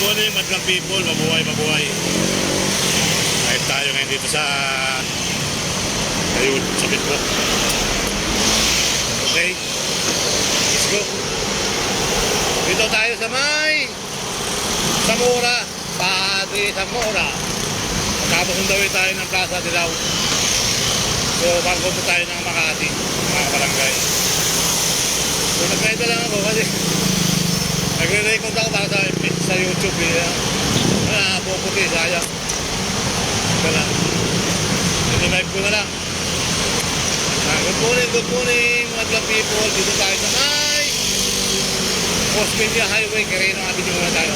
morning, madlang people, mabuhay, mabuhay. Kahit tayo ngayon dito sa ayun, sa Bitbok. Okay, let's go. Dito tayo sa may Zamora, Padre Zamora. Tapos sundawin tayo ng Plaza Dilaw. So, bago tayo ng Makati, mga barangay. So, nagkaita lang ako kasi nagre-record ako para sa YouTube puputi, sayang. Ito lang. Nilive ko na lang. Good morning mga people. Dito tayo sa may Osmeña Highway, Quirino Avenue muna tayo.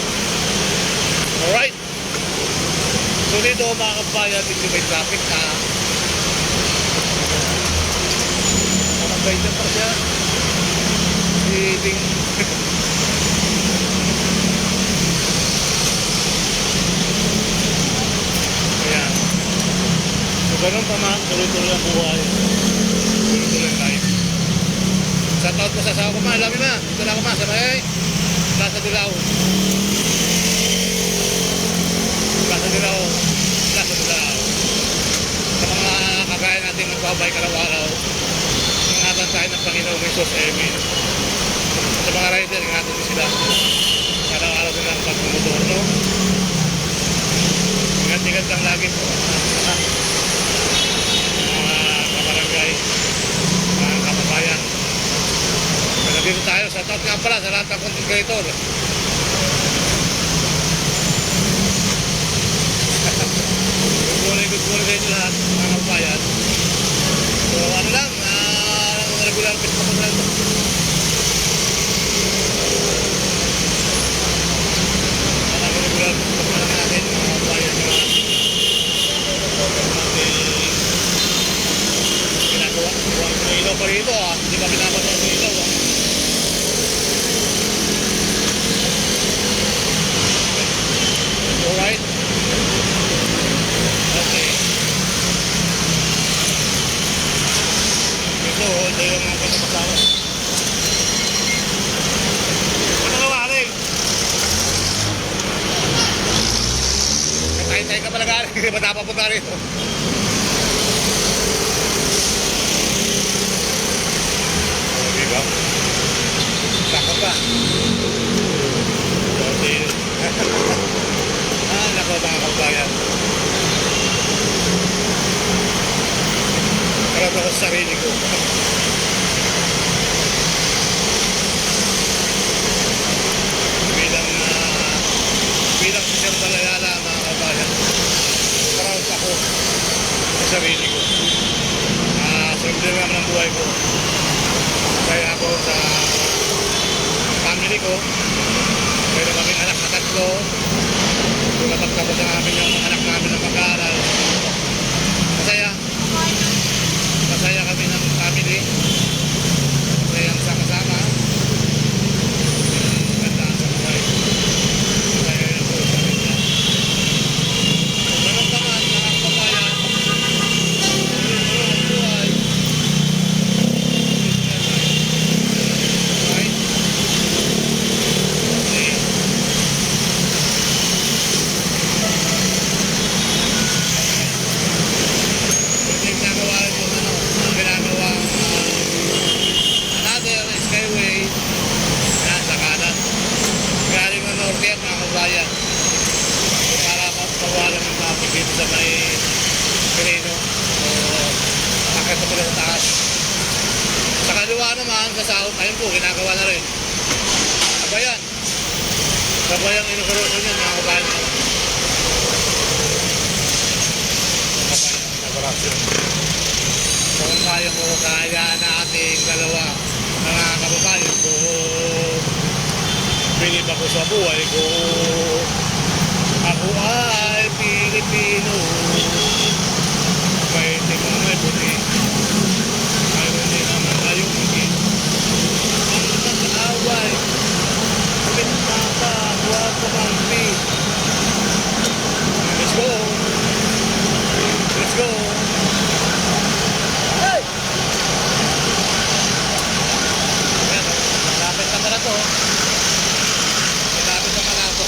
Alright. So dito mga kabayan, dito may traffic na marambay dyan pa siya. Ding ayan. So ganun pa man, tuloy-tuloy ang buhay. Tuloy-tuloy tayo. Sa taon ko sa asawa ko ma, alam mo na, dito na ako ma, sa may Plaza Dilaw. Plaza Dilaw. Plaza Dilaw. Sa mga kagaya natin magbabay karaw-araw, ingatan tayo ng Panginoong Jesus, amen. Sa mga rider, ingatan din sila. Karaw-araw sila ang pagmumotor, no? Ingat-ingat lang lagi po. Mga kabarangay, mga kababayan. Nandito tayo sa taot nga pala sa lahat ng content creator. Good morning sa inyo lahat, mga kabayan. So ano lang, regular Facebook ko lang ito. Regular Facebook ko lang natin, mga kabayan. Ginagawa ng ilaw pa rito, hindi pa pinapanood ng ilaw. Alright. Okay. Ito yung mga kasama. Ano nga wari? Katayin-tayin ka pala galing. Ba't napapunta rito? Okay ba? Sakot ba? Okay. Nako mga kabayan. Karap ako sa sarili ko. Bilang Sir Balayala mga kabayan. Karap ako sa sarili ko. Sundin naman ang buhay ko. Kaya ako sa family ko. Pero kaming anak na tatlo. Kung natagtapos ang amin yung mga anak namin ng mag-aaral. Masaya kami ng family. Masaya ang sama-sama. Ganda sa buhay. Masaya yung buhay sa amin. Ganun pa man, mga kabayan. Buhay. Right? Okay. Sa may Quirino makita ko lang sa taas. Sa kaliwa naman sa south, ayun po, ginagawa na rin Kabayan inukurot nyo mga kabayan inakurasyon. So kung kaya mo, kaya nating dalawa mga kababayan ko, bilib ako sa buhay ko. Ako ay Pilipino, kahit ikong may puti, mayroon din naman tayong higit. Ang nag-aaway, pinapagawa ko ang pig. Let's go! Let's go! Hey! Ayan, malapit na pala to. Malapit na pala to.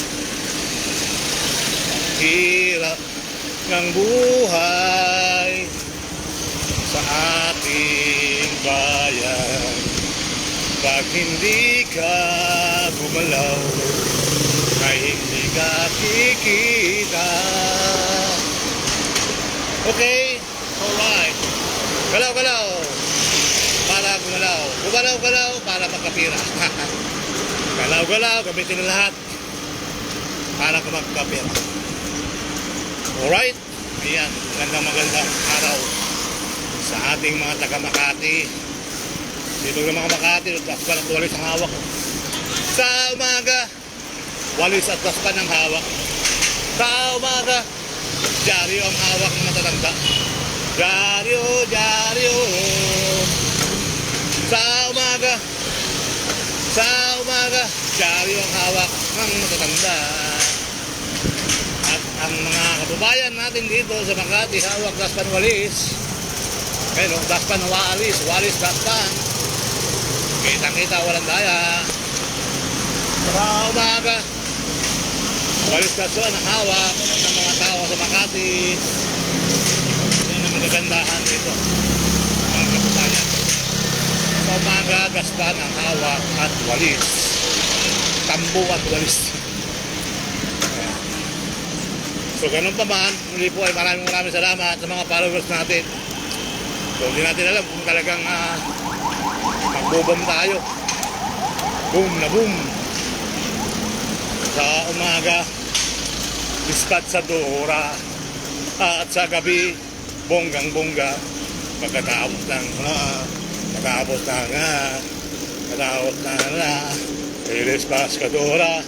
hirap ng buhay sa ating bayan. Pag hindi ka gumalaw, ay hindi ka kikita. Okay? Alright. Galaw-galaw para gumalaw. Gumalaw-galaw para magkapira. Galaw-galaw, gamitin na lahat para magkapira. Alright? Ayan, magandang araw sa ating mga taga-Makati. Dito ng mga Makati, daspan at walis ang hawak. Sa umaga, walis at daspan ang hawak. Sa umaga, dyaryo ang hawak ng matatanda. Dyaryo, dyaryo. Sa umaga, dyaryo ang hawak ng matatanda. At ang mga kababayan natin dito sa Makati, hawak daspan walis. Pero daspan walis, walis daspan. Kitang-kita, walang daya. Sa umaga, walis daspan ang hawak ng mga tao sa Makati. Yan ang magagandahan dito, mga kababayan. Sa umaga, daspan ang hawak at walis. Tambo at walis. So ganun pa man, muli po ay maraming salamat sa mga followers natin. So hindi natin alam kung talagang magbo-boom tayo. Boom na boom. Sa umaga, dispatsadora. At sa gabi, bonggang-bongga. Pagkatapos na dispatsadora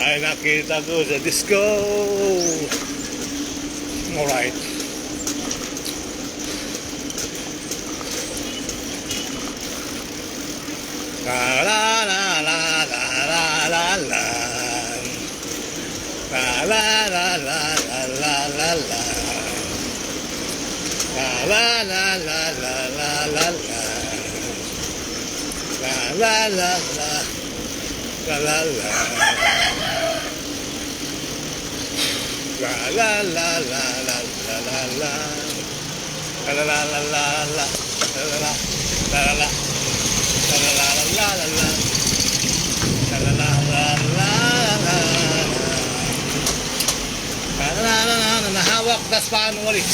ay nakita ko sa disco. Alright. La la la la la la la la. La la la la la la la la. La la la la la la la la. La la la la la la la. La la la la la la la la. La la la la la la. La la la la la la. La la la la la la. La la la la la la. La la la la la. Hawak daspan walis.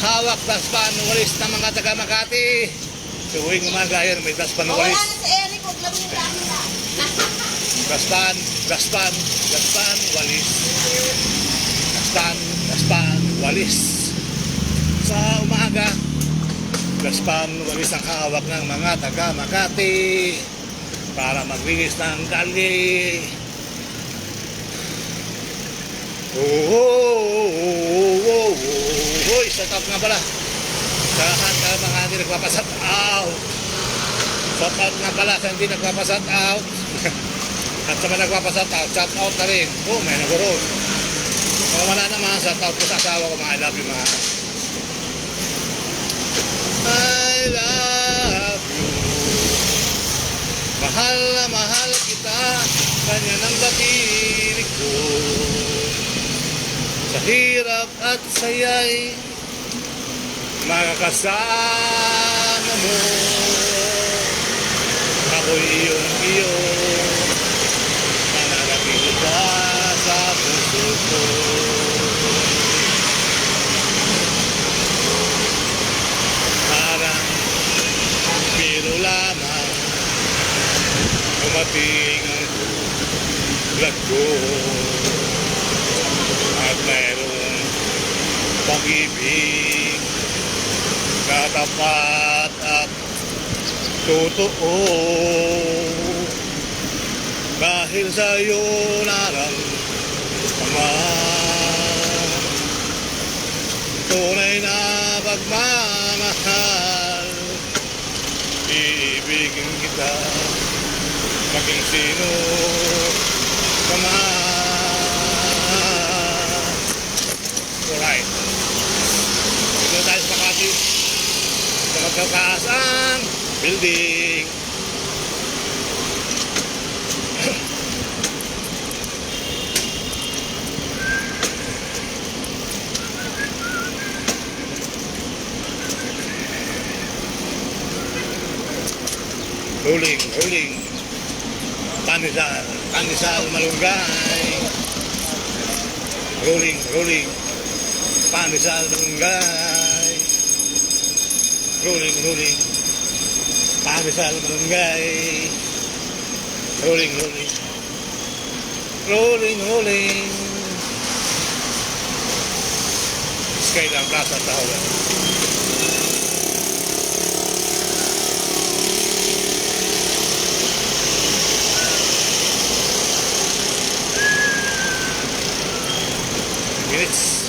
Hawak daspan walis ng mga taga Makati. Tuwing umaga yan may daspan walis. Wala na si Eric, huwag lang yung dami na. Daspan walis. Daspan walis. Sa umaga, daspan walis ang hawak ng mga taga Makati para maglinis ng kalye. Sa top nga pala sa lahat ng mga hindi nagpapasat out. Sa top nga pala sa hindi nagpapasat out. At sa mga nagpapasat out, shout out na rin. May nagurod. Kung wala naman, shout out ko sa asawa ko, mga I love you, mga I love you. Mahal na mahal kita, kanya ng batinig ko. Sa hirap at saya'y makakasama mo. Ako'y iyong mananatili ka sa puso ko. Parang biro lamang dumating ang tulad ko. At mayroong pag-ibig na tapat at totoo. Dahil sa'yo naramdaman tunay na pagmamahal. Iibigin kita maging sino ka man. Alright. Dito tayo sa Makati. Sa magkakaasang building. Rolling. Panisal Malunggay. Rolling. Panisal Malunggay. Rolling. Panisal Malunggay. Rolling. Skyline Plaza Tahoban. Minutes.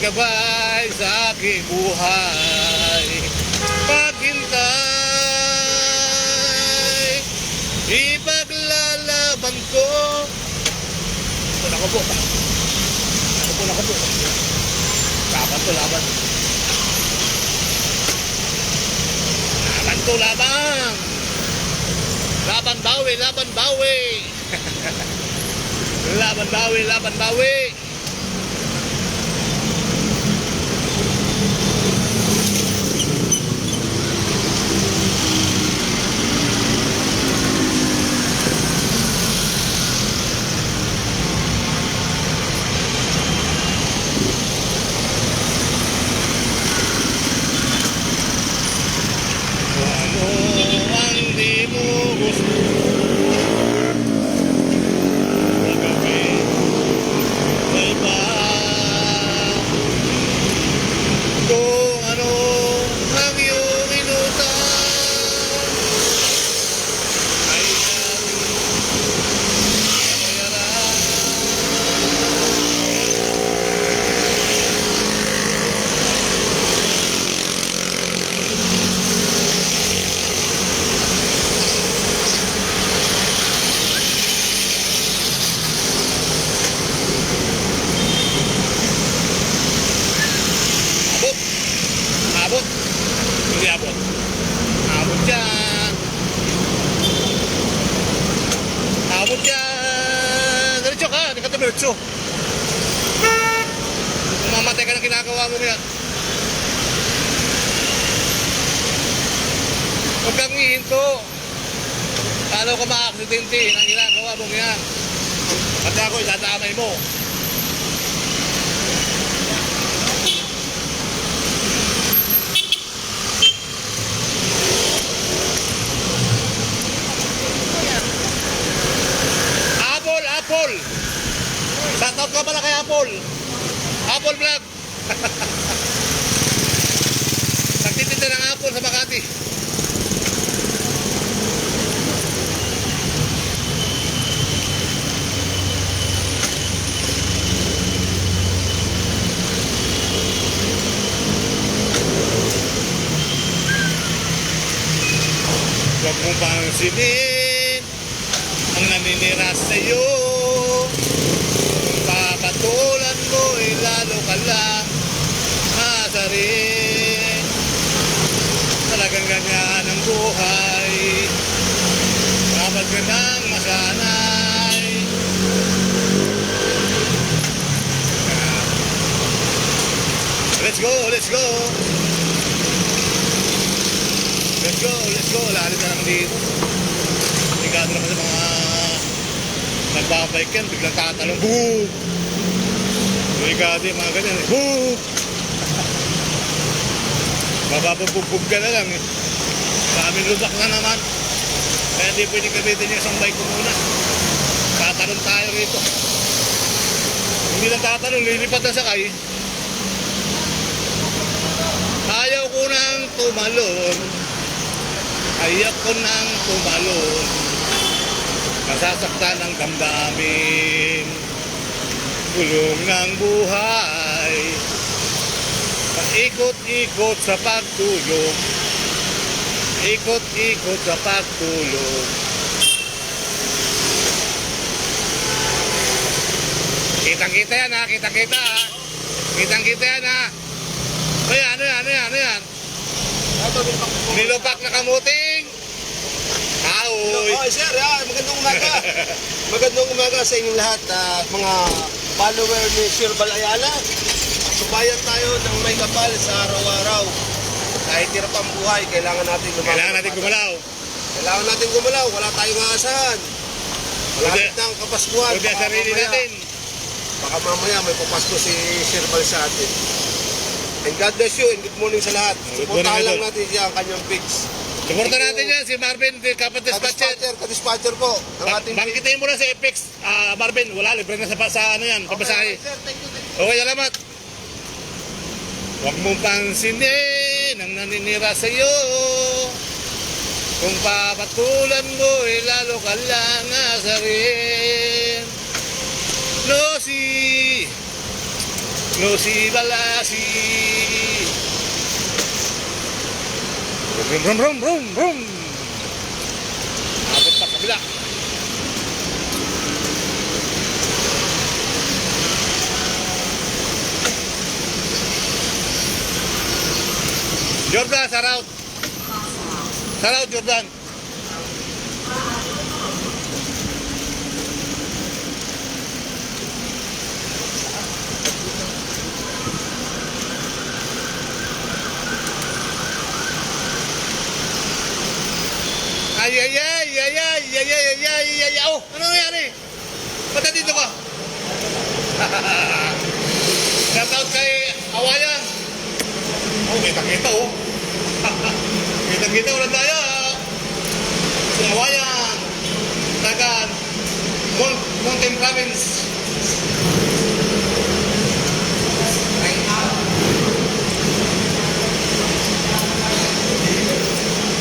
Gabay sa aking buhay, paghintay, ipaglalaban ko. Nako po. Laban. Laban bawi. Laban bawi. Abot yan. Diretso. Mamatay ka ng ginagawa mo yan. Huwag kang ihinto. Paano ka ma-aksidente ang ginagawa mo yan? At ako itadamay mo. Apple! Shoutout ka pala kay Apple! Apple Vlog! Nagtitinda ng Apple sa Makati. Huwag mong pansinin ang naninira sa'yo. Papatulan mo lalo ka lang masarin. Talagang ganyan ang buhay, dapat ka nang masanay. Let's go. Lalit na lang dito. Ligado naman sa mga nagbabike yan, biglang tatalong, boom! Ligado yung mga ganyan, boom! Mabababugbog ka na lang eh. Daming lubak na naman. Kaya hindi pwedeng gamitin yung isang bike ko muna. Tatalong tayo rito. Hindi lang tatalong, lilipat na sakay. Ha? Ayaw ko nang tumalon. Ayaw ko nang tumalon. Masasaktan ang damdamin. Gulong ng buhay. Paikot-ikot sa pagtulog. Ikot-ikot sa pagtulog. Kitang-kita yan ha, kitang-kita ha. Kitang-kita yan ha. Ano yan? Nilupak na kamuting. Kahoy. Oh, sir, magandang umaga. Magandang umaga sa inyong lahat, mga follower ni Sir Bal Ayala. Subayan tayo ng may kapal sa araw-araw. Kahit hirap ang buhay, kailangan natin lumaban. Kailangan natin gumalaw. Kailangan natin gumalaw. Wala tayong aasahan. Malapit na ang Kapaskuhan. Kundi ang sarili natin. Baka mamaya may papasko si Sir Bal sa atin. And God bless you and good morning sa lahat. Good morning, Suportahan lang Idol. natin siya ang kanyang pigs. Suporta natin yan si Marvin, kapat dispatcher. Kadispatcher po ng ating pigs. Bangkitin mo na sa Apex, Marvin. Wala, libre na sa ano yan, papasahe. Sir, thank you. Okay, salamat. Huwag mong pansinin ang naninira sa'yo. Kung papatulan mo, lalo ka lang asarin. Nosi balasi. Rum. Abot pa kabila. Jordan, saraut. Saraut, Jordan. Ay. Oh, ano nangyari? Ba't nandito ka? Shoutout kay Awayan. Oh, kita-kita oh. Kita-kita ulit tayo. Si Awayan. Tagan. Mountain Province.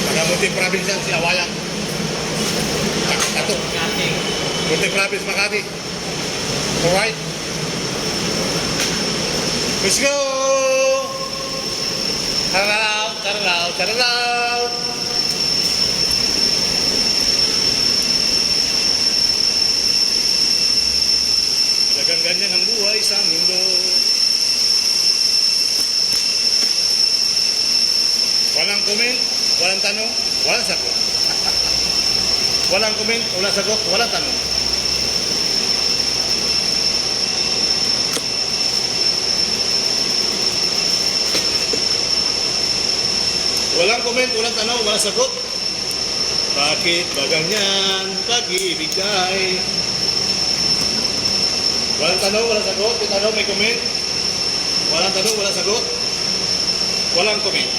Taga Mountain Province yan, si Awayan. Tato. Mountain Province, Makati. Alright. Let's go! Taralaw. Talagang ganyan ang buhay sa mundo. Walang comment, walang tanong, walang sagot. Walang comment, walang sagot, walang tanong. Walang comment, walang tanong, walang sagot. Bakit ba ganyan pag-ibig ay? Walang tanong, walang sagot. May tanong, may comment. Walang tanong, walang sagot. Walang comment.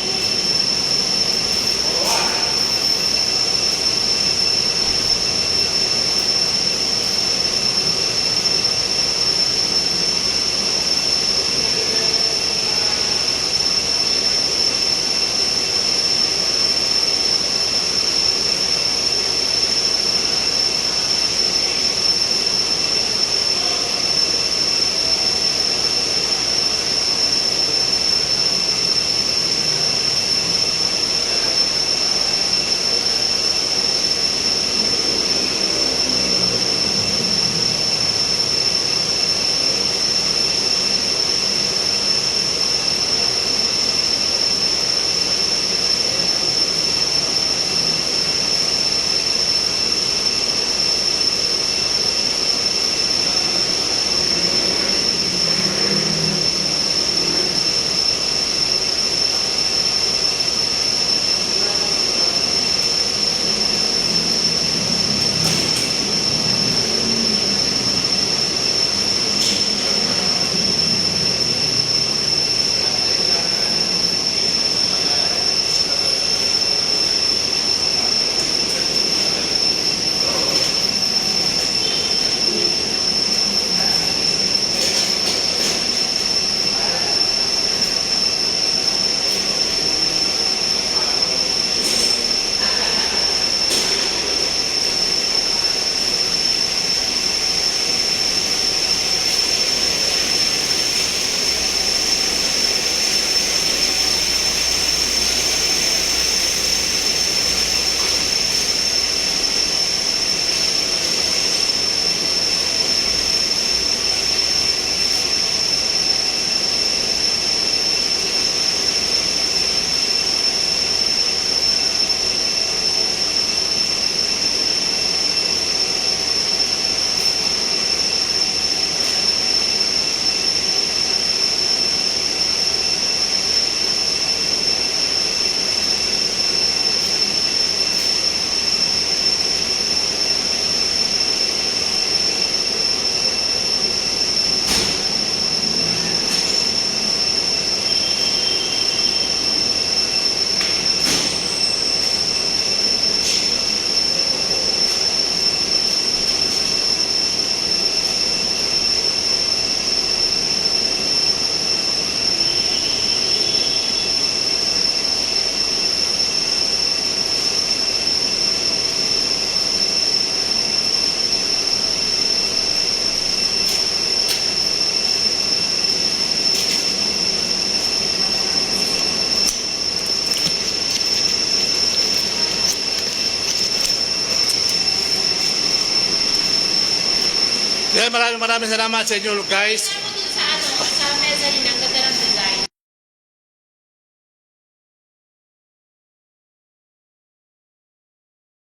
maraming salamat sa inyo guys. Kaya mo dun sa ano, sa mezzanine, ang ganda ng design.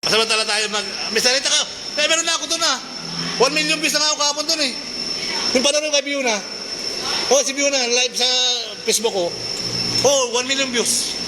Samantala tayo may salita ka. Meron na ako doon 1 million views na ako kahapon doon Yung panonood kay Biuna. Si Biuna live sa Facebook ko. 1 million views.